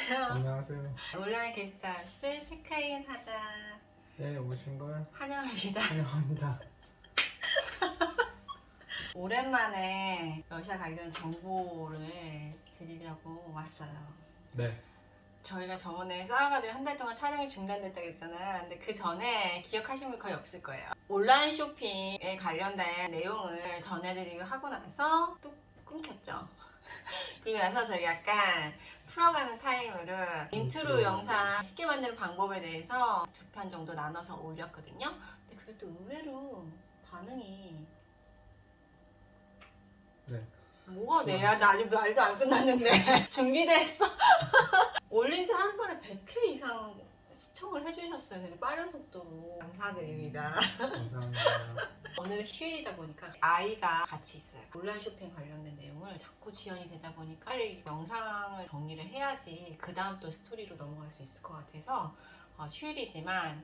안녕하세요. 안녕하세요. 온라인 게스트하우스 체크인 하다 네, 오신 걸 환영합니다. 환영합니다. 오랜만에 러시아 관련 정보를 드리려고 왔어요. 네, 저희가 저번에 싸워가지고 한 달 동안 촬영이 중단됐다고 했잖아요. 근데 그 전에 기억하신 분 거의 없을 거예요. 온라인 쇼핑에 관련된 내용을 전해드리고 하고 나서 뚝 끊겼죠. 그리고 나서 저희 약간 풀어가는 타임으로 인트로 영상 쉽게 만드는 방법에 대해서 2편 정도 나눠서 올렸거든요. 근데 그게 또 의외로 반응이 네. 뭐가 내야? 나 아직 말도 안 끝났는데 준비됐어? 올린 지 한 번에 100회 이상 시청을 해주셨어요. 되게 빠른 속도로 감사드립니다. 감사합니다. 오늘은 휴일이다 보니까 아이가 같이 있어요. 온라인 쇼핑 관련된 내용을 자꾸 지연이 되다 보니까 빨리 영상을 정리를 해야지 그 다음 또 스토리로 넘어갈 수 있을 것 같아서 휴일이지만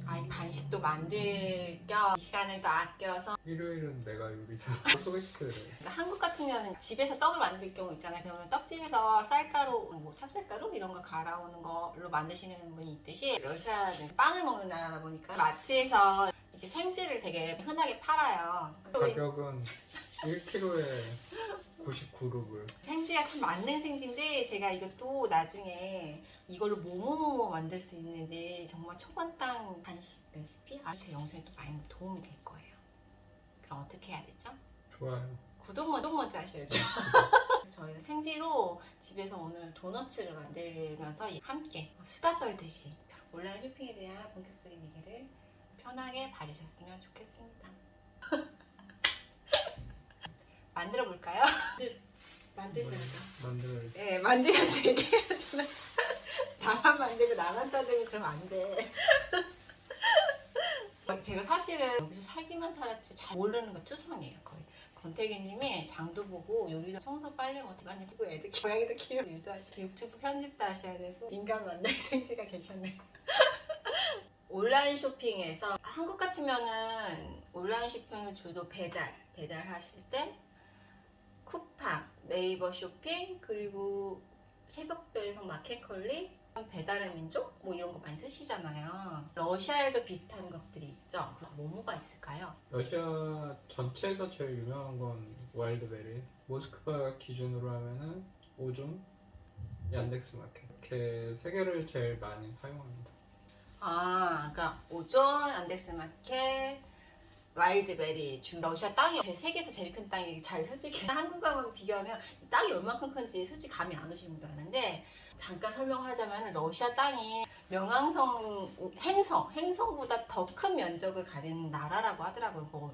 아이 간식도 만들 겸 시간을 또 아껴서 일요일은 내가 요리사 소개시켜드려요. 한국 같으면 집에서 떡을 만들 경우 있잖아요. 그러면 떡집에서 쌀가루, 뭐 찹쌀가루 이런 거 갈아오는 걸로 만드시는 분이 있듯이 러시아는 빵을 먹는 나라다 보니까 마트에서 이렇게 생지를 되게 흔하게 팔아요. 가격은 1kg에 99루블. 생지가 참 많은 생지인데 제가 이것도 나중에 이걸로 뭐뭐뭐 만들 수 있는지 정말 초반땅 간식 레시피 제 영상에 또 많이 도움이 될 거예요. 그럼 어떻게 해야 되죠? 좋아요. 구독 먼저 하셔야죠. 저희는 생지로 집에서 오늘 도너츠를 만들면서 함께 수다 떨듯이 온라인 쇼핑에 대한 본격적인 얘기를 편하게 봐주셨으면 좋겠습니다. 만들어 볼까요? 만들면서. 만들어야지. 네, 만들면서 얘기해야죠. 나만 만들고 나만 떠들고 그러면 안 돼. 제가 사실은 여기서 살기만 살았지 잘 모르는 거 투성이에요. 거의 권태기님이 장도 보고 요리도 청소 빨래 어떻게 많이 보고 애들 고양이도 키우고 일도 하시고 유튜브 편집도 하셔야 되고 인간 만날 생지가 계셨네. 온라인 쇼핑에서 한국 같으면은 온라인 쇼핑을 주로 배달하실 때 쿠팡, 네이버 쇼핑, 그리고 새벽 배송 마켓컬리, 배달의 민족 뭐 이런 거 많이 쓰시잖아요. 러시아에도 비슷한 것들이 있죠. 그럼 뭐가 있을까요? 러시아 전체에서 제일 유명한 건 와일드베리. 모스크바 기준으로 하면은 오존, 얀덱스 마켓. 이렇게 세 개를 제일 많이 사용합니다. 그러니까 오존, 안덱스마켓, 와일드베리, 러시아 땅이 제 세계에서 제일 큰 땅이 잘 솔직히 한국하고 비교하면 이 땅이 얼마큼 큰지 솔직히 감이 안 오시는 분도 많은데 잠깐 설명하자면 러시아 땅이 명왕성 행성보다 더 큰 면적을 가진 나라라고 하더라고요.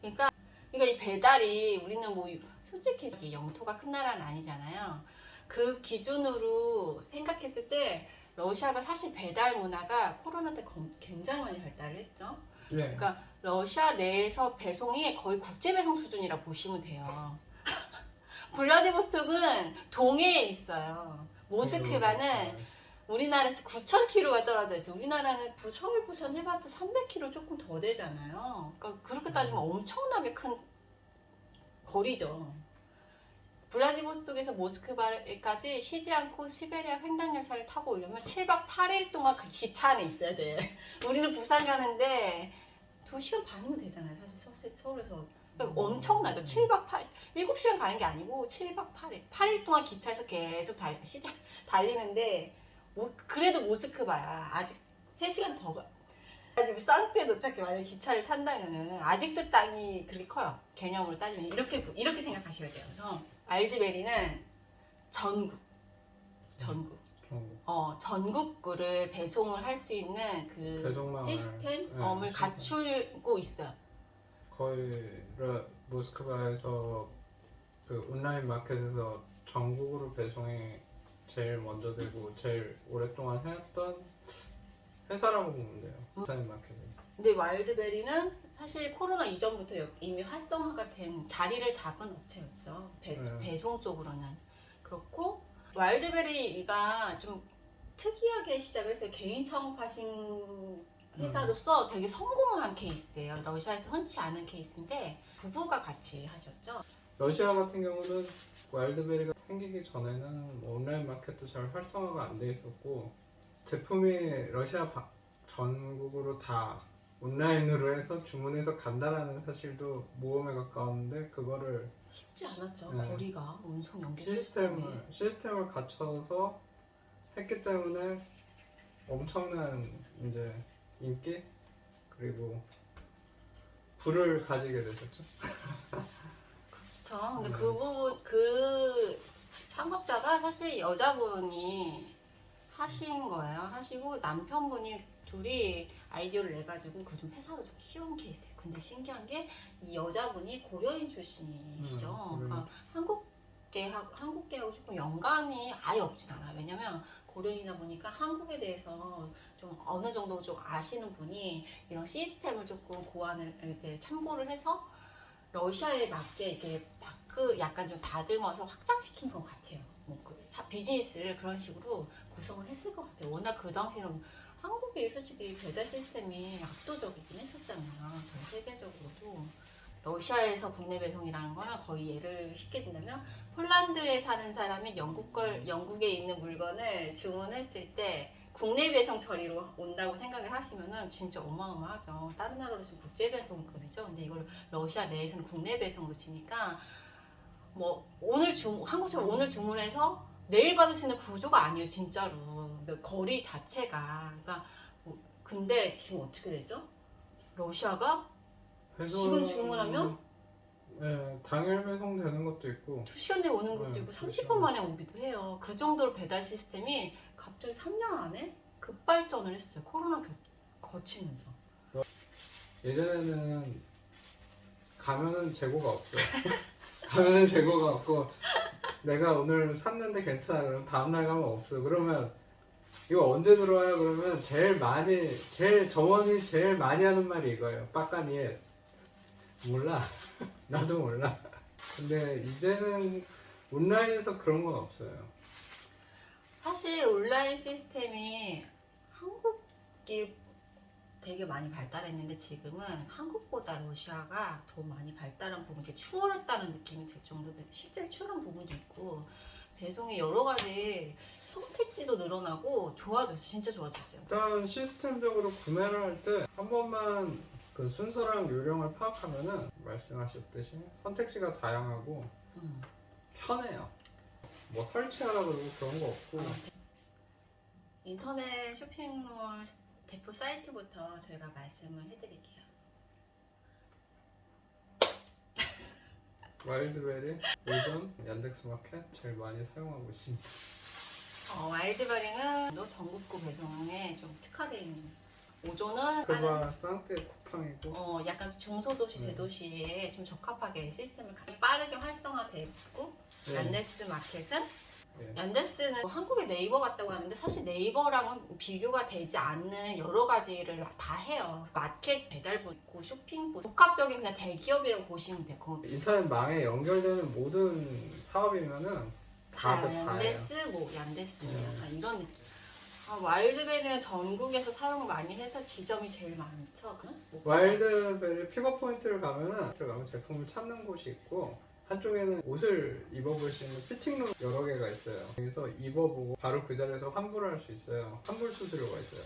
그러니까 이 배달이 우리는 뭐 솔직히 영토가 큰 나라는 아니잖아요. 그 기준으로 생각했을 때 러시아가 사실 배달 문화가 코로나 때 굉장히 많이 발달을 했죠. 네. 그러니까 러시아 내에서 배송이 거의 국제 배송 수준이라 보시면 돼요. 블라디보스톡은 동해에 있어요. 모스크바는 우리나라에서 9,000km가 떨어져 있어요. 우리나라는 서울 부산 해봐도 300km 조금 더 되잖아요. 그러니까 그렇게 따지면 엄청나게 큰 거리죠. 블라디보스톡에서 모스크바까지 쉬지 않고 시베리아 횡단열차를 타고 오려면 7박 8일 동안 그 기차 안에 있어야 돼. 우리는 부산 가는데 2시간 반이면 되잖아요. 사실 서울에서. 그러니까 엄청나죠. 7박 8일. 7시간 가는 게 아니고 7박 8일. 8일 동안 기차에서 계속 달리는데 그래도 모스크바야. 아직 3시간 더 가. 아직 쌍때 도착해. 만약에 기차를 탄다면은 아직도 땅이 그렇게 커요. 개념으로 따지면 이렇게 생각하셔야 돼요. 그래서 와일드베리는 전국 전국구를 배송을 할 수 있는 그 배송망을, 시스템을 갖추고 있어요. 거의 모스크바에서 그 온라인 마켓에서 전국으로 배송이 제일 먼저 되고 제일 오랫동안 해왔던 회사라고 보면 돼요. 온라인 마켓에서. 근데 와일드베리는 사실 코로나 이전부터 이미 활성화가 된 자리를 잡은 업체였죠. 배송 쪽으로는 그렇고 와일드베리가 좀 특이하게 시작을 했어요. 개인 창업하신 회사로서 되게 성공한 케이스예요. 러시아에서 흔치 않은 케이스인데 부부가 같이 하셨죠. 러시아 같은 경우는 와일드베리가 생기기 전에는 뭐 온라인 마켓도 잘 활성화가 안 돼 있었고 제품이 러시아 전국으로 다 온라인으로 해서 주문해서 간다라는 사실도 모험에 가까웠는데 그거를 쉽지 않았죠. 네. 거리가 운송 연계 시스템이. 시스템을 갖춰서 했기 때문에 엄청난 이제 인기 그리고 부를 가지게 되셨죠. 그렇죠. 근데 그 부분 그 창업자가 사실 여자분이 하신 거예요. 하시고 남편분이 둘이 아이디어를 내 가지고 그걸 좀 회사로 좀 키운 케이스예요. 근데 신기한 게 이 여자분이 고려인 출신이시죠. 그러니까 한국계하고 조금 연관이 아예 없진 않아요. 왜냐면 고려인이다 보니까 한국에 대해서 좀 어느 정도 좀 아시는 분이 이런 시스템을 조금 고안을 이렇게 참고를 해서 러시아에 맞게 이렇게 약간 좀 다듬어서 확장시킨 것 같아요. 비즈니스를 그런 식으로 구성을 했을 것 같아요. 워낙 그 당시는 한국이 솔직히 배달 시스템이 압도적이긴 했었잖아요. 전 세계적으로도. 러시아에서 국내 배송이라는 거는 거의 예를 쉽게 든다면 폴란드에 사는 사람이 영국에 있는 물건을 주문했을 때 국내 배송 처리로 온다고 생각을 하시면은 진짜 어마어마하죠. 다른 나라로 지금 국제 배송급이죠. 근데 이걸 러시아 내에서는 국내 배송으로 치니까 뭐 한국처럼 오늘 주문해서 내일 받을 수 있는 구조가 아니에요, 진짜로. 거리 자체가. 그러니까 근데 지금 어떻게 되죠? 러시아가 지금 주문하면 네, 당일 배송되는 것도 있고 2시간 내에 오는 것도 네, 있고 30분 만에 오기도 해요. 그 정도로 배달 시스템이 갑자기 3년 안에 급발전을 했어요. 코로나 거치면서. 예전에는 가면은 재고가 없어요. 가면은 재고가 없고 내가 오늘 샀는데 괜찮아 그러면 다음날 가면 없어. 그러면 이거 언제 들어와요? 그러면 점원이 제일 많이 하는 말이 이거예요. 빡가니에 몰라. 나도 몰라. 근데 이제는 온라인에서 그런 건 없어요. 사실 온라인 시스템이 한국이 되게 많이 발달했는데 지금은 한국보다 러시아가 더 많이 발달한 부분이 추월했다는 느낌이 들 정도로 실제 추월한 부분도 있고 배송이 여러 가지 선택지도 늘어나고 좋아졌어요. 진짜 좋아졌어요. 일단 시스템적으로 구매를 할 때 한 번만 그 순서랑 요령을 파악하면은 말씀하셨듯이 선택지가 다양하고 편해요. 뭐 설치하라 그러고 그런 거 없고 인터넷 쇼핑몰 대표 사이트부터 저희가 말씀을 해드릴게요. 와일드베리, 오전, 얀덱스마켓 제일 많이 사용하고 있습니다. 와일드베리는 전국구 배송에 좀 특화되어 있는 오존은 그바 쌍떼 쿠팡이고 약간 중소도시, 대도시에 좀 적합하게 시스템을 빠르게 활성화되고 얀데스 마켓은 얀데스는 한국의 네이버 같다고 하는데 사실 네이버랑은 비교가 되지 않는 여러 가지를 다 해요. 마켓 배달부 있고 쇼핑부 복합적인 그냥 대기업이라고 보시면 되고 인터넷망에 연결되는 모든 사업이면은 다 얀데스, 얀데스 약간 이런 느낌. 와일드베리는 전국에서 사용을 많이 해서 지점이 제일 많죠. 와일드베리 픽업 포인트를 가면은 들어가면 제품을 찾는 곳이 있고 한쪽에는 옷을 입어볼 수 있는 피팅룸 여러 개가 있어요. 여기서 입어보고 바로 그 자리에서 환불을 할 수 있어요. 환불 수수료가 있어요.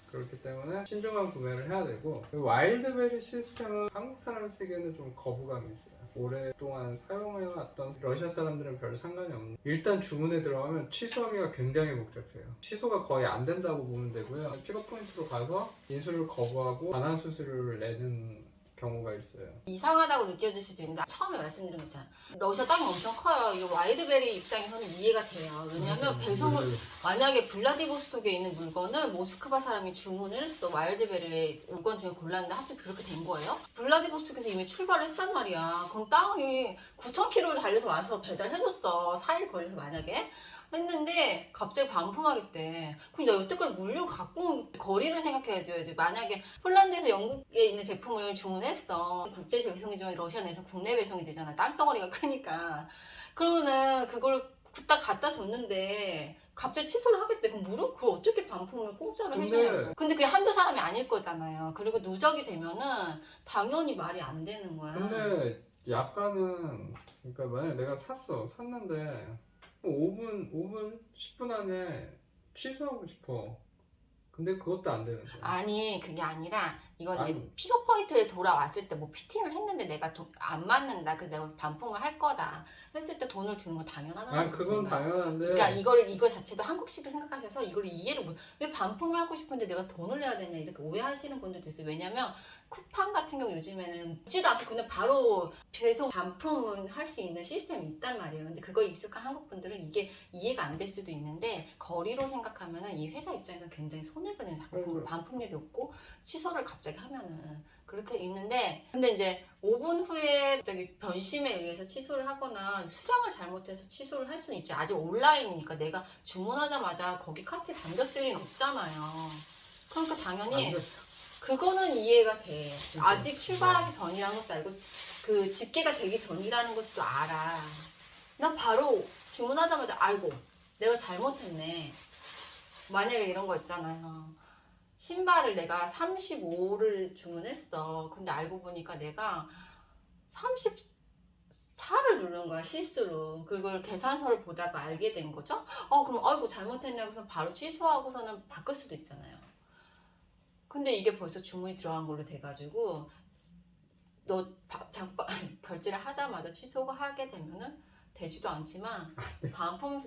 그렇기 때문에 신중한 구매를 해야 되고 와일드베리 시스템은 한국 사람 쓰기에는 좀 거부감이 있어요. 오랫동안 사용해왔던 러시아 사람들은 별 상관이 없는 일단 주문에 들어가면 취소하기가 굉장히 복잡해요. 취소가 거의 안 된다고 보면 되고요. 픽업 포인트로 가서 인수를 거부하고 반환 수수료를 내는 경우가 있어요. 이상하다고 느껴질 수도 있는데 처음에 말씀드린 것처럼 러시아 땅이 엄청 커요. 이 와일드베리 입장에서는 이해가 돼요. 왜냐면 배송을 만약에 블라디보스톡에 있는 물건을 모스크바 사람이 주문을 했어. 와일드베리 물건 중에 골랐는데 하필 그렇게 된 거예요. 블라디보스톡에서 이미 출발을 했단 말이야. 그럼 땅이 9,000km를 달려서 와서 배달해줬어. 4일 걸려서 만약에 했는데 갑자기 반품하겠대. 그럼 나 여태까지 물류 갖고 온 거리를 생각해야지. 만약에 폴란드에서 영국에 있는 제품을 주문했어. 국제 배송이지만 러시아 내에서 국내 배송이 되잖아. 땅덩어리가 크니까. 그러면은 그걸 딱 갖다 줬는데 갑자기 취소를 하겠대. 그럼 그걸 어떻게 반품을 공짜로 해주냐고. 근데 그게 한두 사람이 아닐 거잖아요. 그리고 누적이 되면은 당연히 말이 안 되는 거야. 근데 약간은 그러니까 만약에 내가 샀는데 5분 10분 안에 취소하고 싶어. 근데 그것도 안 되는 거야. 아니 그게 아니라 이건 이제 아니. 픽업 포인트에 돌아왔을 때 뭐 피팅을 했는데 내가 안 맞는다, 그래서 내가 반품을 할 거다 했을 때 돈을 주는 거 당연하다는 아니 거지. 그건 내가. 당연한데. 그러니까 이거 자체도 한국식으로 생각하셔서 이걸 이해를 못, 왜 반품을 하고 싶은데 내가 돈을 내야 되냐 이렇게 오해하시는 분들도 있어요. 왜냐면 쿠팡 같은 경우 요즘에는 묻지도 않고 그냥 바로 배송 반품을 할 수 있는 시스템이 있단 말이에요. 근데 그거 익숙한 한국 분들은 이게 이해가 안 될 수도 있는데, 거리로 생각하면은 이 회사 입장에서는 굉장히 손해거든요. 자꾸 반품률이 없고 취소를 갑자기 하면은 그렇게 있는데, 근데 이제 5분 후에 갑자기 변심에 의해서 취소를 하거나 수량을 잘못해서 취소를 할 수는 있지. 아직 온라인이니까 내가 주문하자마자 거기 카트에 담겼을 리는 없잖아요. 그러니까 당연히 그거는 이해가 돼. 아직 출발하기 전이라는 것도 알고 그 집계가 되기 전이라는 것도 알아. 난 바로 주문하자마자 아이고 내가 잘못했네. 만약에 이런 거 있잖아요. 신발을 내가 35를 주문했어. 근데 알고 보니까 내가 34를 누른 거야, 실수로. 그걸 계산서를 보다가 알게 된 거죠. 그럼 아이고 잘못했네. 그래서 바로 취소하고서는 바꿀 수도 있잖아요. 근데 이게 벌써 주문이 들어간 걸로 돼가지고 너 잠깐 결제를 하자마자 취소가 하게 되면은 되지도 않지만 반품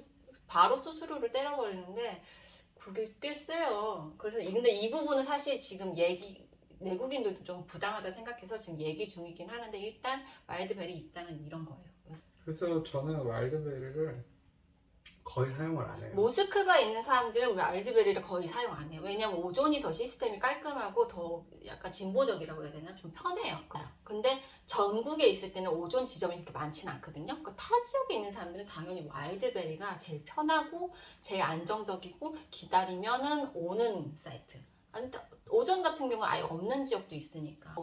바로 수수료를 때려버리는데 그게 꽤 세요. 그래서 근데 이 부분은 사실 지금 내국인들도 좀 부당하다 생각해서 지금 얘기 중이긴 하는데, 일단 와일드베리 입장은 이런 거예요. 그래서 저는 와일드베리를 거의 사용을 안 해요. 모스크바에 있는 사람들은 와일드베리를 거의 사용 안 해요. 왜냐면 오존이 더 시스템이 깔끔하고 더 약간 진보적이라고 해야 되나? 좀 편해요. 근데 전국에 있을 때는 오존 지점이 이렇게 많지는 않거든요. 그러니까 타 지역에 있는 사람들은 당연히 와일드베리가 제일 편하고 제일 안정적이고 기다리면은 오는 사이트. 아니, 오존 같은 경우는 아예 없는 지역도 있으니까.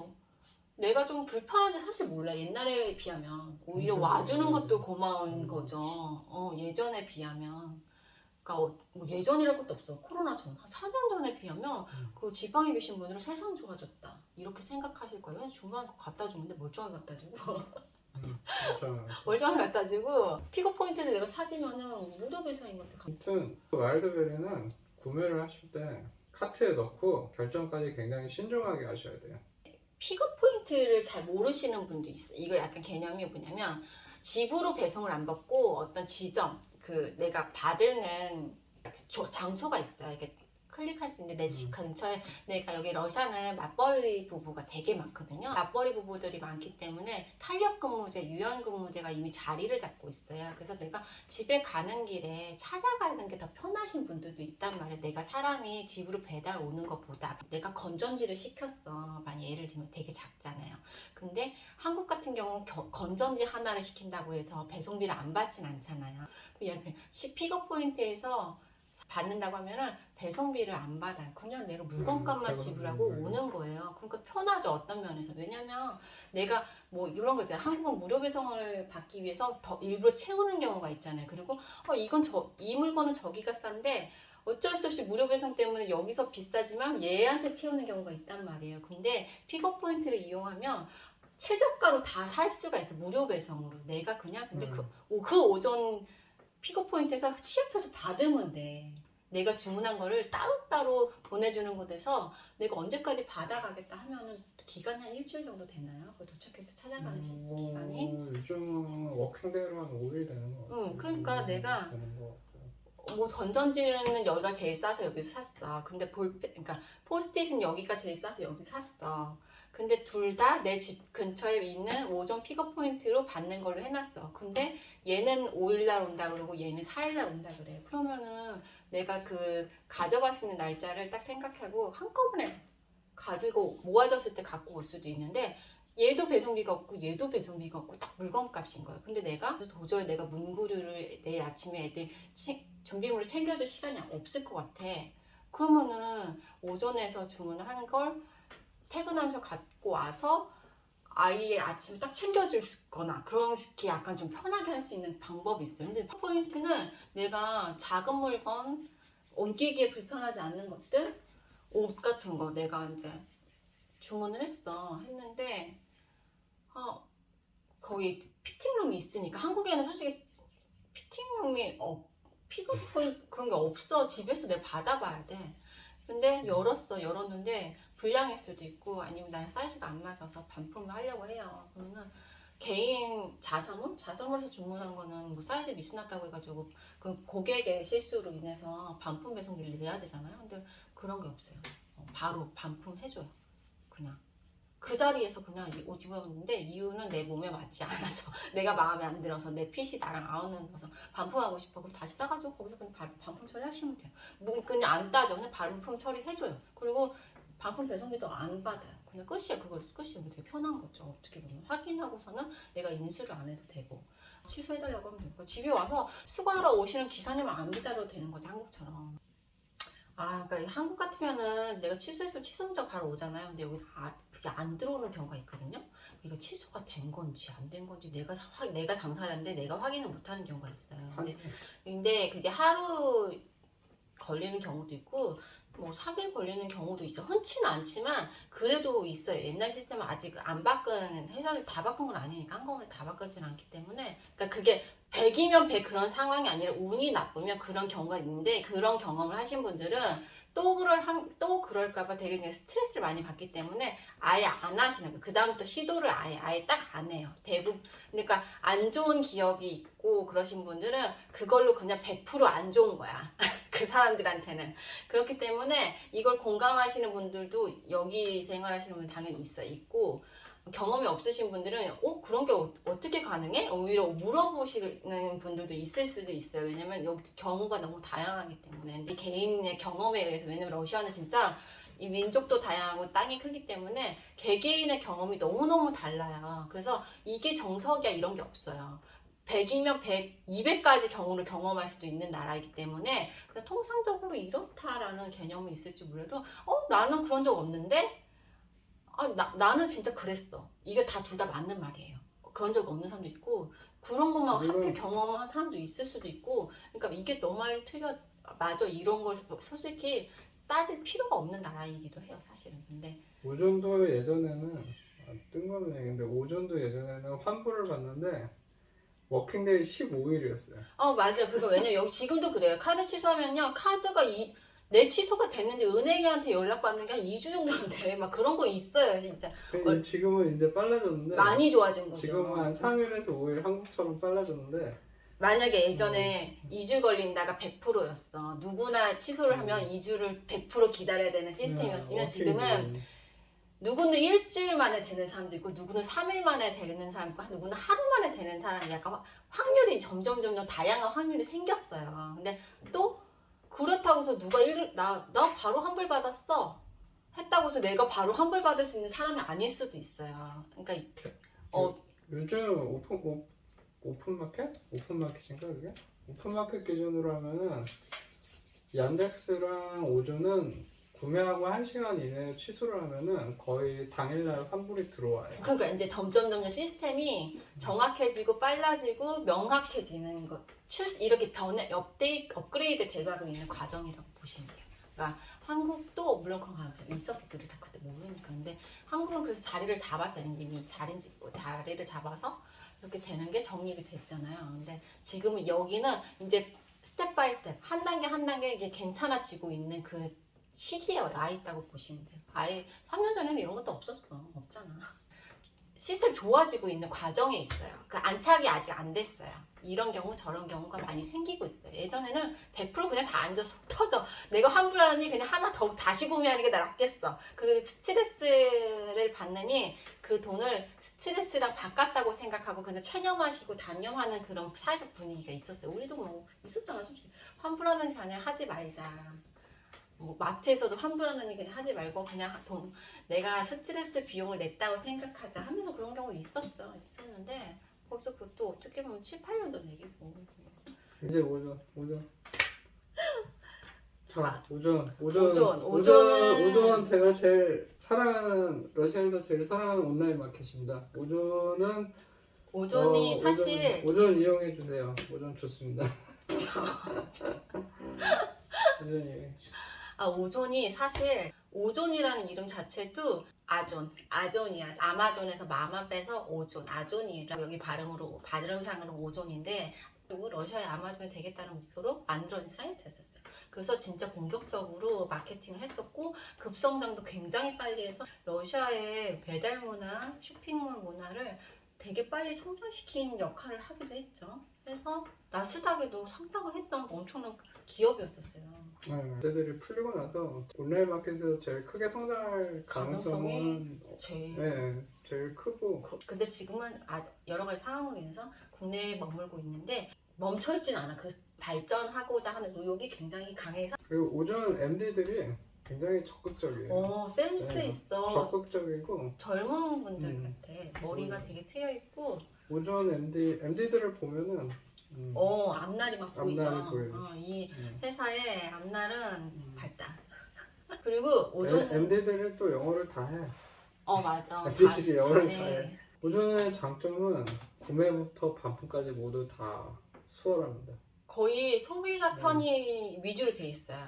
내가 좀 불편한지 사실 몰라. 옛날에 비하면 오히려 와주는 것도 고마운 거죠. 예전에 비하면. 그러니까 뭐 예전이랄 것도 없어. 코로나 전, 한 4년 전에 비하면 그 지방에 계신 분들은 세상 좋아졌다 이렇게 생각하실 거예요. 주문한 거 갖다 주는데 멀쩡하게 갖다 주고 멀쩡하게 갖다 주고 픽업 포인트를 내가 찾으면은 무료 배송인 것도. 아무튼 와일드베리는 구매를 하실 때 카트에 넣고 결정까지 굉장히 신중하게 하셔야 돼요. 픽업 포인트를 잘 모르시는 분도 있어요. 이거 약간 개념이 뭐냐면, 집으로 배송을 안 받고 어떤 지점, 그 내가 받는 장소가 있어요. 이게 클릭할 수 있는데 내 집 근처에, 내가 여기 러시아는 맞벌이 부부가 되게 많거든요. 맞벌이 부부들이 많기 때문에 탄력 근무제, 유연 근무제가 이미 자리를 잡고 있어요. 그래서 내가 집에 가는 길에 찾아가는 게 더 편하신 분들도 있단 말이에요. 내가 사람이 집으로 배달 오는 것보다 내가 건전지를 시켰어. 만약 예를 들면 되게 작잖아요. 근데 한국 같은 경우는 건전지 하나를 시킨다고 해서 배송비를 안 받진 않잖아요. 예를 들면 픽업 포인트에서 받는다고 하면은 배송비를 안 받아요. 그냥 내가 물건값만 지불하고 오는 거예요. 그러니까 편하죠, 어떤 면에서. 왜냐면 내가 뭐 이런 거 있잖아요. 한국은 무료 배송을 받기 위해서 더 일부러 채우는 경우가 있잖아요. 그리고 이 물건은 저기가 싼데 어쩔 수 없이 무료 배송 때문에 여기서 비싸지만 얘한테 채우는 경우가 있단 말이에요. 근데 픽업 포인트를 이용하면 최저가로 다 살 수가 있어, 무료 배송으로. 내가 그냥 근데 그 오전 픽업 포인트에서 취업해서 받으면 돼. 내가 주문한 거를 따로따로 보내주는 곳에서 내가 언제까지 받아가겠다 하면은 기간이 한 일주일 정도 되나요? 그 도착해서 찾아가는 기간이? 요즘 워킹데이로 한 5일 되는 거 같아요. 그러니까 내가 뭐 건전지는 여기가 제일 싸서 여기서 샀어. 근데 그러니까 포스트잇은 여기가 제일 싸서 여기 샀어. 근데 둘 다 내 집 근처에 있는 오전 픽업 포인트로 받는 걸로 해놨어. 근데 얘는 5일날 온다 그러고 얘는 4일날 온다 그래. 그러면은 내가 그 가져갈 수 있는 날짜를 딱 생각하고 한꺼번에 가지고 모아졌을 때 갖고 올 수도 있는데, 얘도 배송비가 없고 얘도 배송비가 없고 딱 물건값인 거예요. 근데 내가 도저히 내가 문구류를 내일 아침에 애들 준비물을 챙겨줄 시간이 없을 것 같아. 그러면은 오전에서 주문한 걸 퇴근하면서 갖고 와서 아이의 아침을 딱 챙겨주거나 그렇게 약간 좀 편하게 할 수 있는 방법이 있어요. 근데 포인트는 내가 작은 물건, 옮기기에 불편하지 않는 것들, 옷 같은 거 내가 이제 주문을 했는데 거기 피팅룸이 있으니까 한국에는 솔직히 피팅룸이 픽업 포인트 그런 게 없어. 집에서 내가 받아봐야 돼. 근데 열었는데 불량일 수도 있고 아니면 나는 사이즈가 안 맞아서 반품을 하려고 해요. 그러면 개인 자사몰에서 주문한 거는 뭐 사이즈 미스났다고 해가지고 그 고객의 실수로 인해서 반품 배송비를 내야 되잖아요. 근데 그런 게 없어요. 바로 반품해줘요. 그냥 그 자리에서 그냥 옷 입었는데 이유는 내 몸에 맞지 않아서 내가 마음에 안 들어서 내 핏이 나랑 안 어울려서 반품하고 싶어. 그럼 다시 싸가지고 거기서 그냥 반품 처리하시면 돼요. 뭐 그냥 안 따져. 그냥 반품 처리해줘요. 그리고 반품 배송비도 안 받아요. 그냥 끝이야. 그걸 끝이야. 되게 편한 거죠. 어떻게 보면 확인하고서는 내가 인수를 안 해도 되고 취소해달라고 하면 되고 집에 와서 수거하러 오시는 기사님은 안 기다려도 되는 거지 한국처럼. 그러니까 한국 같으면은 내가 취소했으면 취소 문자가 바로 오잖아요. 근데 여기 그게 안 들어오는 경우가 있거든요. 이거 취소가 된 건지 안 된 건지 내가 당사자인데 내가 확인을 못하는 경우가 있어요. 근데 그게 하루 걸리는 경우도 있고 뭐 3일 걸리는 경우도 있어. 흔치는 않지만 그래도 있어요. 옛날 시스템은 아직 안 바꾼 회사를 다 바꾼 건 아니니까 한꺼번에 다 바꾸지는 않기 때문에 그러니까 그게 100이면 100 그런 상황이 아니라 운이 나쁘면 그런 경우가 있는데 그런 경험을 하신 분들은 또 그럴까봐 되게 그냥 스트레스를 많이 받기 때문에 아예 안 하시는 거예요. 그 다음부터 시도를 아예 딱 안 해요. 대부분 그러니까 안 좋은 기억이 있고 그러신 분들은 그걸로 그냥 100% 안 좋은 거야. 그 사람들한테는. 그렇기 때문에 이걸 공감하시는 분들도 여기 생활하시는 분 당연히 있고 경험이 없으신 분들은 그런 게 어떻게 가능해? 오히려 물어보시는 분들도 있을 수도 있어요. 왜냐면 여기 경우가 너무 다양하기 때문에 근데 개인의 경험에 의해서 왜냐면 러시아는 진짜 이 민족도 다양하고 땅이 크기 때문에 개개인의 경험이 너무너무 달라요. 그래서 이게 정석이야 이런 게 없어요. 100이면 100, 200까지 경우를 경험할 수도 있는 나라이기 때문에 그냥 통상적으로 이렇다라는 개념이 있을지 몰라도 나는 그런 적 없는데 나는 진짜 그랬어. 이게 둘 다 맞는 말이에요. 그런 적 없는 사람도 있고 그런 것만 하필 경험한 사람도 있을 수도 있고 그러니까 이게 너 말 맞아 이런 걸 솔직히 따질 필요가 없는 나라이기도 해요 사실은. 근데 오존도 예전에는 뜬 거는 얘기인데 오존도 예전에는 환불을 받는데 워킹데이 15일이었어요. 맞아. 그거 왜냐면 여기 지금도 그래요. 카드 취소하면요. 카드가 내 취소가 됐는지 은행한테 연락받는 게 한 2주 정도 돼. 막 그런 거 있어요, 진짜. 지금은 이제 빨라졌는데 많이 좋아진 거죠. 지금은 한 3일에서 5일 한국처럼 빨라졌는데 만약에 예전에 2주 걸린다가 100%였어. 누구나 취소를 하면 2주를 100% 기다려야 되는 시스템이었으면 지금은 누구는 일주일 만에 되는 사람도 있고 누구는 3일 만에 되는 사람도 있고 누구는 하루 만에 되는 사람이 약간 확률이 점점 다양한 확률이 생겼어요. 근데 또 그렇다고 해서 누가 나 바로 환불 받았어 했다고 해서 내가 바로 환불 받을 수 있는 사람이 아닐 수도 있어요. 그러니까 요즘 오픈마켓? 오픈마켓인가 그게? 오픈마켓 기준으로 하면은 얀덱스랑 오존은 구매하고 1시간 이내에 취소를 하면은 거의 당일날 환불이 들어와요. 그러니까 이제 점점 시스템이 정확해지고 빨라지고 명확해지는 것 이렇게 업그레이드 돼가고 있는 과정이라고 보시면 돼요. 그러니까 한국도 물론 그런 거 있었겠죠. 우리 다 그때 모르니까. 근데 한국은 그래서 자리를 잡았잖아요. 이미 자리를 잡아서 이렇게 되는 게 정립이 됐잖아요. 근데 지금 여기는 이제 스텝 바이 스텝 한 단계 이게 괜찮아지고 있는 그 시기에 와 있다고 보시면 돼요. 아예 3년 전에는 이런 것도 없잖아. 시스템 좋아지고 있는 과정에 있어요. 그 안착이 아직 안 됐어요. 이런 경우 저런 경우가 많이 생기고 있어요. 예전에는 100% 그냥 다 앉아서 속 터져. 내가 환불하니 그냥 하나 더 다시 구매하는 게 낫겠어. 그 스트레스를 받느니 그 돈을 스트레스랑 바꿨다고 생각하고 그냥 체념하시고 단념하는 그런 사회적 분위기가 있었어요. 우리도 뭐 있었잖아. 솔직히 환불하는 게 아니라 하지 말자. 뭐 마트에서도 환불하는 얘기는 하지 말고 그냥 내가 스트레스 비용을 냈다고 생각하자 하면서 그런 경우 있었는데 벌써 그것도 어떻게 보면 7, 8년 전 얘기고. 이제 오존 자 오존은 오존은 제가 제일 사랑하는 러시아에서 제일 사랑하는 온라인 마켓입니다. 오존이 사실 오존 이용해 주세요. 오존 좋습니다. 오존이 오존이 사실 오존이라는 이름 자체도 아존이야. 아마존에서 마마 빼서 오존, 아존이라 여기 발음상으로 오존인데 그리고 러시아의 아마존이 되겠다는 목표로 만들어진 사이트였었어요. 그래서 진짜 본격적으로 마케팅을 했었고 급성장도 굉장히 빨리 해서 러시아의 배달 문화, 쇼핑몰 문화를 되게 빨리 성장시킨 역할을 하기도 했죠. 그래서 나스닥에도 성장을 했던 엄청난 기업이었었어요. 그때들이 풀리고 나서 온라인 마켓에서 제일 크게 성장할 가능성은 제일 크고 근데 지금은 여러 가지 상황으로 인해서 국내에 머물고 있는데 멈춰있진 않아. 그 발전하고자 하는 의욕이 굉장히 강해서 그리고 오전 MD들이 굉장히 적극적이에요. 센스 있어. 적극적이고 젊은 분들 같아. 머리가 되게 트여있고 오전 MD들을 보면은 앞날이 막 보이죠. 앞날이 보여요. 이 회사의 앞날은 밝다. 그리고 오전 MD들은 또 영어를 다 해. 맞아. MD들이 영어를 다 해. 오전의 장점은 구매부터 반품까지 모두 다 수월합니다. 거의 소비자 편이 위주로 돼 있어요.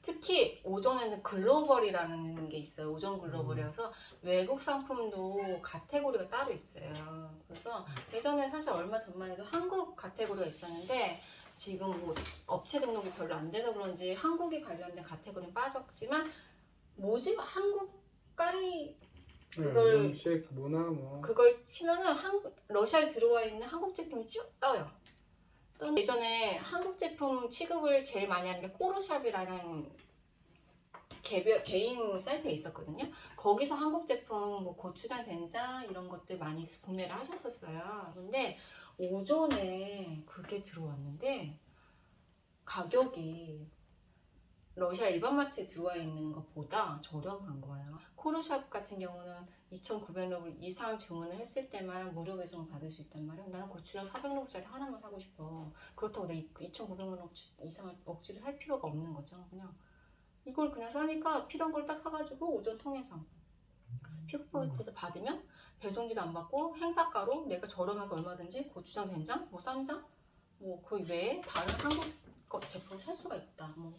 특히 오존에는 글로벌이라는 게 있어요. 오존 글로벌이어서 외국 상품도 카테고리가 따로 있어요. 그래서 예전에 사실 얼마 전만 해도 한국 카테고리가 있었는데 지금 뭐 업체 등록이 별로 안 돼서 그런지 한국에 관련된 카테고리는 빠졌지만 한국 까리 그걸 음식, 문화 뭐 그걸 치면은 러시아에 들어와 있는 한국 제품이 쭉 떠요. 예전에 한국 제품 취급을 제일 많이 하는 게 코르샵이라는 개인 사이트에 있었거든요. 거기서 한국 제품 뭐 고추장, 된장 이런 것들 많이 구매를 하셨었어요. 근데 오전에 그게 들어왔는데 가격이 러시아 일반 마트에 들어와 있는 것보다 저렴한 거예요. 코르샵 같은 경우는 2,900루블 이상 주문을 했을 때만 무료 배송 받을 수 있단 말이야. 나는 고추장 400루블짜리 하나만 사고 싶어. 그렇다고 내가 2,900루블 이상을 억지로 살 필요가 없는 거죠. 그냥 이걸 그냥 사니까 필요한 걸 딱 사가지고 오전 통해서 픽업포인트에서 받으면 배송비도 안 받고 행사가로 내가 저렴하게 얼마든지 고추장, 된장, 뭐 쌈장 뭐 그 외에 다른 한국 제품을 살 수가 있다. 뭐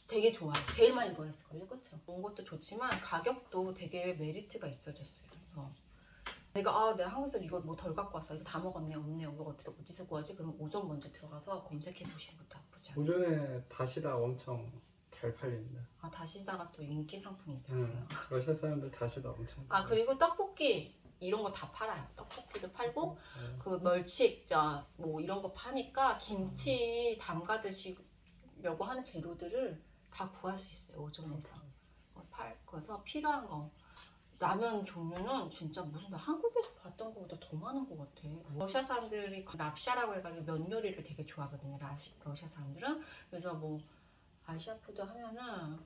되게 좋아요. 제일 많이 구했을걸요. 그쵸? 좋은 것도 좋지만 가격도 되게 메리트가 있어졌어요. 내가 한국에서 이거 뭐 덜 갖고 왔어. 이거 다 먹었네. 없네. 이거 어디서 구하지? 그럼 오전 먼저 들어가서 검색해 보시는 것도 나쁘지 않아요. 오전에 다시다 엄청 잘 팔립니다. 다시다가 또 인기 상품이잖아요. 러시아 사람들 다시다 엄청 그리고 떡볶이 이런 거 다 팔아요. 떡볶이도 팔고 그 멸치 액젓 뭐 이런 거 파니까 김치 담가 드시려고 하는 재료들을 다 구할 수 있어요. 오전에서 그래서 필요한 거 라면 종류는 진짜 무슨 나 한국에서 봤던 것보다 더 많은 것 같아. 러시아 사람들이 랍샤라고 해가지고 면 요리를 되게 좋아하거든요. 러시아 사람들은. 그래서 뭐 아시안 푸드 하면은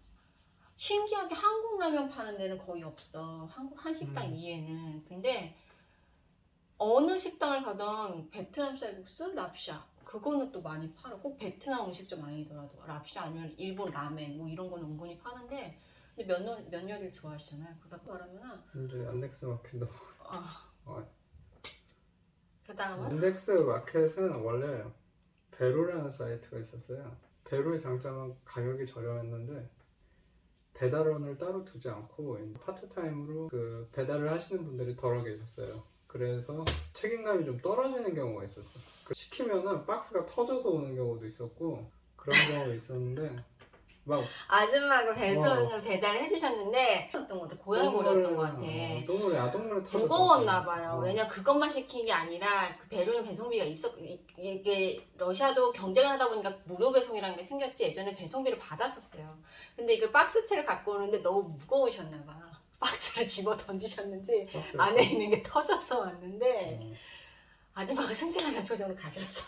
신기하게 한국 라면 파는 데는 거의 없어. 한국 한식당 이외에는. 근데 어느 식당을 가던 베트남 쌀국수, 랍샤 그거는 또 많이 팔아. 꼭 베트남 음식점 아니더라도 랍샤 아니면 일본 라멘 뭐 이런 거는 은근히 파는데 근데 면 요리를 좋아하시잖아요. 그러다 말하면은 이제 안덱스 마켓도 그다음은 안덱스 마켓은 원래 베로라는 사이트가 있었어요. 베로의 장점은 가격이 저렴했는데 배달원을 따로 두지 않고 파트타임으로 그 배달을 하시는 분들이 덜어 계셨어요. 그래서 책임감이 좀 떨어지는 경우가 있었어. 시키면은 박스가 터져서 오는 경우도 있었고 그런 경우가 있었는데 막 아줌마가 배달을 해주셨는데 어떤 것도 고양이몰이었던 것 같아. 똥물에 아동물에 터졌어. 무거웠나 봐요. 왜냐 그것만 시킨 게 아니라 그 배로는 배송비가 이게 러시아도 경쟁을 하다 보니까 무료 배송이라는 게 생겼지 예전에 배송비를 받았었어요. 근데 이거 박스채를 갖고 오는데 너무 무거우셨나 봐. 박스를 집어 던지셨는지 안에 있는 게 터져서 왔는데 아줌마가 승진하는 표정으로 가셨어.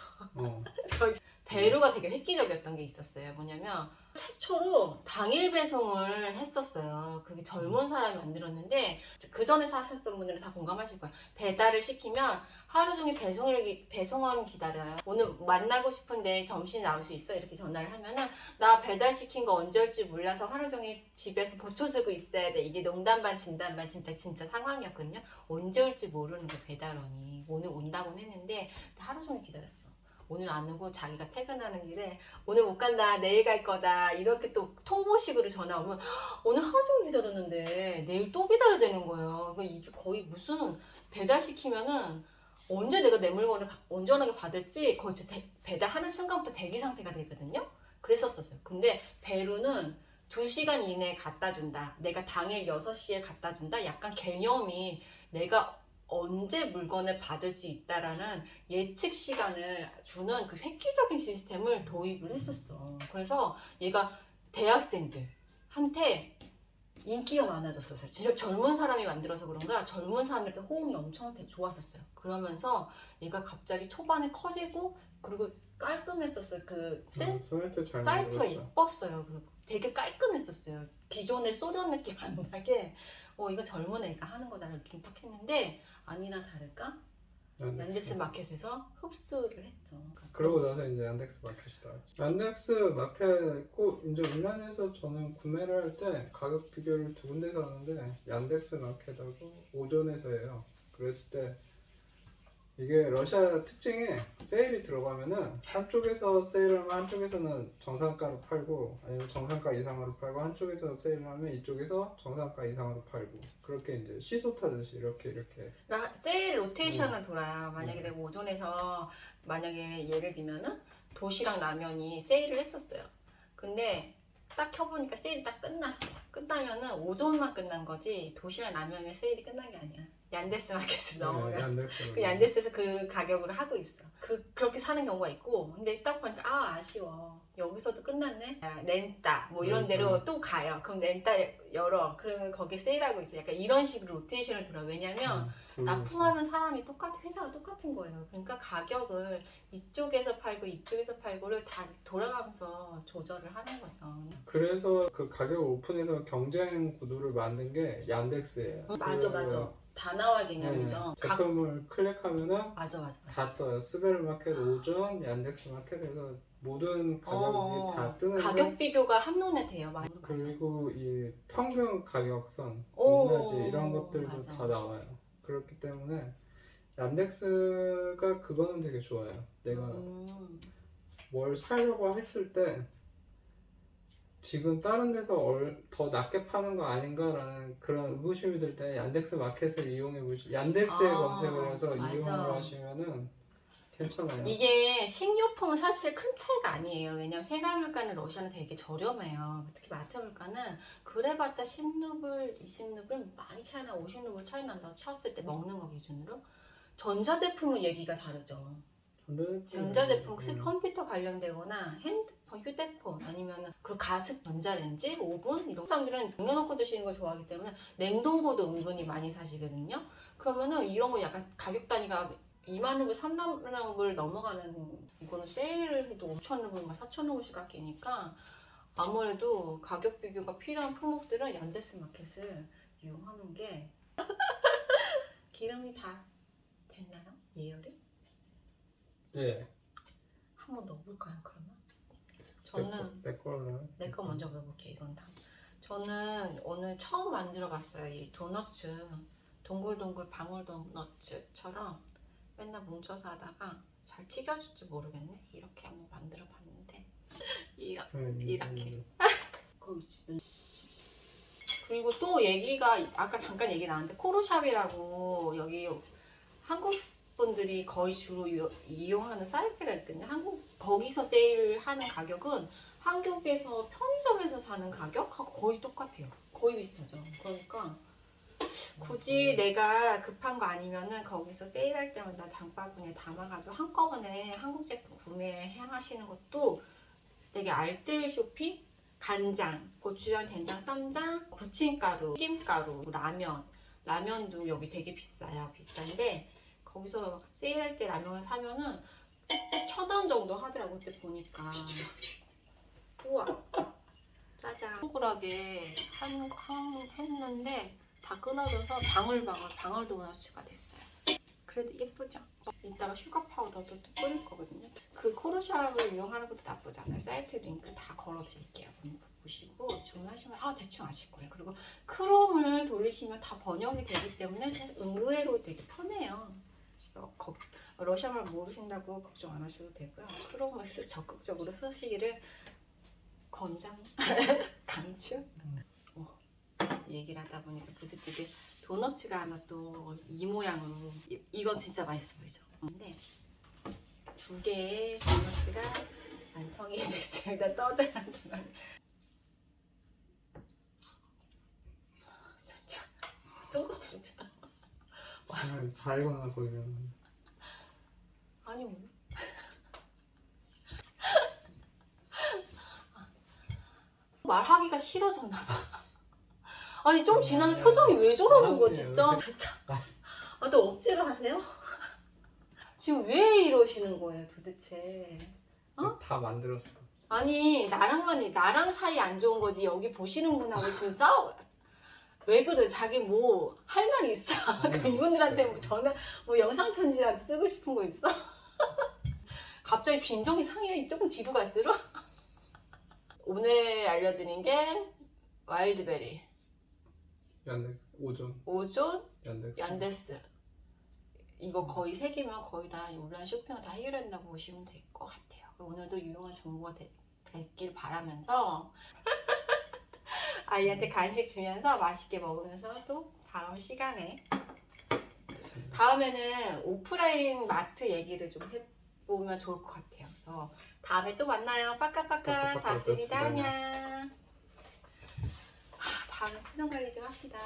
배로가 되게 획기적이었던 게 있었어요. 뭐냐면 최초로 당일 배송을 했었어요. 그게 젊은 사람이 만들었는데 그 전에 사셨던 분들은 다 공감하실 거예요. 배달을 시키면 하루 종일 배송원 기다려요. 오늘 만나고 싶은데 점심에 나올 수 있어? 이렇게 전화를 하면은 나 배달 시킨 거 언제 올지 몰라서 하루 종일 집에서 보초주고 있어야 돼. 이게 농담 반 진담 반 진짜 상황이었거든요. 언제 올지 모르는 거 배달원이 오늘 온다고는 했는데 하루 종일 기다렸어. 오늘 안 오고 자기가 퇴근하는 길에 오늘 못 간다, 내일 갈 거다 이렇게 또 통보식으로 전화 오면 오늘 하루 종일 기다렸는데 내일 또 기다려야 되는 거예요. 이게 거의 무슨 배달시키면은 언제 내가 내 물건을 온전하게 받을지 거의 진짜 배달하는 순간부터 대기 상태가 되거든요. 그랬었어요. 근데 베루는 2시간 이내에 갖다 준다. 내가 당일 6시에 갖다 준다. 약간 개념이 내가 언제 물건을 받을 수 있다라는 예측 시간을 주는 그 획기적인 시스템을 도입을 했었어. 그래서 얘가 대학생들한테 인기가 많아졌었어요. 진짜 젊은 사람이 만들어서 그런가 젊은 사람들한테 호응이 엄청 좋았었어요. 그러면서 얘가 갑자기 초반에 커지고 그리고 깔끔했었어요. 그 사이트 잘 사이트가 만들었죠. 예뻤어요. 그리고 되게 깔끔했었어요. 기존의 소련 느낌 안 나게 이거 젊은 애가 하는 거다 이렇게 딱 했는데 아니나 다를까 얀데스 마켓에서 흡수를 했죠. 그러고 나서 이제 얀덱스 마켓이 나왔죠. 얀덱스 마켓 꼭 이제 온라인에서 저는 구매를 할 때 가격 비교를 2군데서 하는데 얀덱스 마켓하고 오존에서 해요. 그랬을 때 이게 러시아 특징이 세일이 들어가면은 한쪽에서 세일하면 한쪽에서는 정상가로 팔고 아니면 정상가 이상으로 팔고 한쪽에서 세일하면 이쪽에서 정상가 이상으로 팔고 그렇게 이제 시소 타듯이 이렇게 그러니까 세일 로테이션을 돌아요. 만약에 내가 오존에서 만약에 예를 들면은 도시락 라면이 세일을 했었어요. 근데 딱 켜보니까 세일이 딱 끝났어. 끝나면은 오존만 끝난 거지 도시락 라면의 세일이 끝난 게 아니야. 얀데스 마켓으로 넘어가. 그 얀데스에서 그 가격으로 하고 있어. 그렇게 사는 경우가 있고, 근데 딱 보니까 아쉬워. 여기서도 끝났네. 렌따 뭐 이런 데로 또 가요. 그럼 렌따 열어. 그러면 거기 세일하고 있어. 약간 이런 식으로 로테이션을 돌아. 왜냐면 납품하는 사람이 회사가 똑같은 거예요. 그러니까 가격을 이쪽에서 팔고 이쪽에서 팔고를 다 돌아가면서 조절을 하는 거죠. 그래서 그 가격을 오픈해서 경쟁 구도를 만든 게 얀덱스예요. 맞아. 다 나와 개념이죠. 제품을 클릭하면은 맞아. 다 떠요. 스베르마켓, 오존, 얀덱스 마켓에서 모든 가격이 다 뜨는데 가격 비교가 한눈에 돼요. 그리고 이 평균 가격선, 오, 높낮이 이런 것들도 맞아. 다 나와요. 그렇기 때문에 얀덱스가 그거는 되게 좋아요. 내가 뭘 사려고 했을 때 지금 다른 데서 더 낮게 파는 거 아닌가라는 그런 의구심이 들 때 얀덱스 마켓을 이용해 보시면 얀덱스에 검색을 해서 맞아. 이용을 하시면은 괜찮아요. 이게 식료품은 사실 큰 차이가 아니에요. 왜냐면 생활 물가는 러시아는 되게 저렴해요. 특히 마트 물가는 그래봤자 10루블, 20루블 많이 차이 나 50루블 차이 난다고 쳤을 때 먹는 거 기준으로 전자제품은 얘기가 다르죠. 전자제품, 컴퓨터 관련되거나 핸드폰, 휴대폰 아니면 그 가스, 전자레인지, 오븐 이런 사람들은 남겨놓고 드시는 걸 좋아하기 때문에 냉동고도 은근히 많이 사시거든요. 그러면은 이런 거 약간 가격 단위가 2만 루블, 3만 루블 넘어가는 이거는 세일을 해도 5천 루블, 4천 루블씩 깎이니까 아무래도 가격 비교가 필요한 품목들은 얀데스 마켓을 이용하는 게 기름이 다 됐나요? 예열이? 네. 한번 넣어볼까요 그러면? 저는 내 거 먼저 먹어볼게요. 이건 다. 저는 오늘 처음 만들어봤어요. 이 도너츠 동글동글 방울 도너츠처럼 맨날 뭉쳐서 하다가 잘 튀겨줄지 모르겠네. 이렇게 한번 만들어봤는데 이렇게 그리고 또 얘기가 아까 잠깐 얘기 나왔는데 코르샵이라고 여기 한국 분들이 거의 주로 이용하는 사이트가 있거든요. 거기서 세일하는 가격은 한국에서 편의점에서 사는 가격하고 거의 똑같아요. 거의 비슷하죠. 그러니까 굳이 내가 급한 거 아니면은 거기서 세일할 때마다 장바구니에 담아가지고 한꺼번에 한국 제품 구매하시는 것도 되게 알뜰 쇼핑? 간장, 고추장, 된장, 쌈장, 부침가루, 튀김가루, 라면도 여기 되게 비싸요. 비싼데 거기서 세일할 때 라면을 사면은 1,000원 정도 하더라고. 그때 보니까 우와 짜잔 동그랗게 했는데 다 끊어져서 방울 도너츠가 됐어요. 그래도 예쁘죠? 이따가 슈가 파우더도 또 뿌릴 거거든요. 그 코르샵을 이용하는 것도 나쁘지 않아요. 사이트 링크 다 걸어드릴게요. 보시고 주문하시면 대충 아실 거예요. 그리고 크롬을 돌리시면 다 번역이 되기 때문에 의외로 되게 편해요. 러시아말 모르신다고 걱정 안 하셔도 되고요. 크롬을 적극적으로 쓰시기를 강추. 얘기를 하다 보니까 부스집에 도너츠가 하나 또 이 모양으로 이건 진짜 맛있어 보이죠. 근데 2개의 도너츠가 완성이 됐습니다. 떠들한 동안 진짜 뜬금없습니다. 정말 다 익었나 보이면 아니 뭐. 말하기가 싫어졌나 봐. 아니 좀 지나면 표정이 왜 저러는 거 진짜. 진짜. 아, 또 억지로 하세요? 지금 왜 이러시는 거예요 도대체? 어? 다 만들었어. 아니 나랑 사이 안 좋은 거지. 여기 보시는 분하고 지금 싸워. 왜 그래? 자기 뭐 할 말이 있어? 그 이분들한테 뭐 전화 뭐 영상 편지라도 쓰고 싶은 거 있어? 갑자기 빈정이 상해. 조금 뒤로 갈수록. 오늘 알려드린 게 와일드베리, 얀덱스 오존, 오존, 얀덱스. 얀데스. 이거 거의 3개면 거의 다 온라인 쇼핑을 다 해결한다고 보시면 될 것 같아요. 오늘도 유용한 정보가 됐길 바라면서 아이한테 간식 주면서 맛있게 먹으면서 또 다음 시간에 다음에는 오프라인 마트 얘기를 좀 해보면 좋을 것 같아요. 그래서 다음에 또 만나요. 빠까빠까. 다스리다 안녕. 다음에 표정 관리 좀 합시다.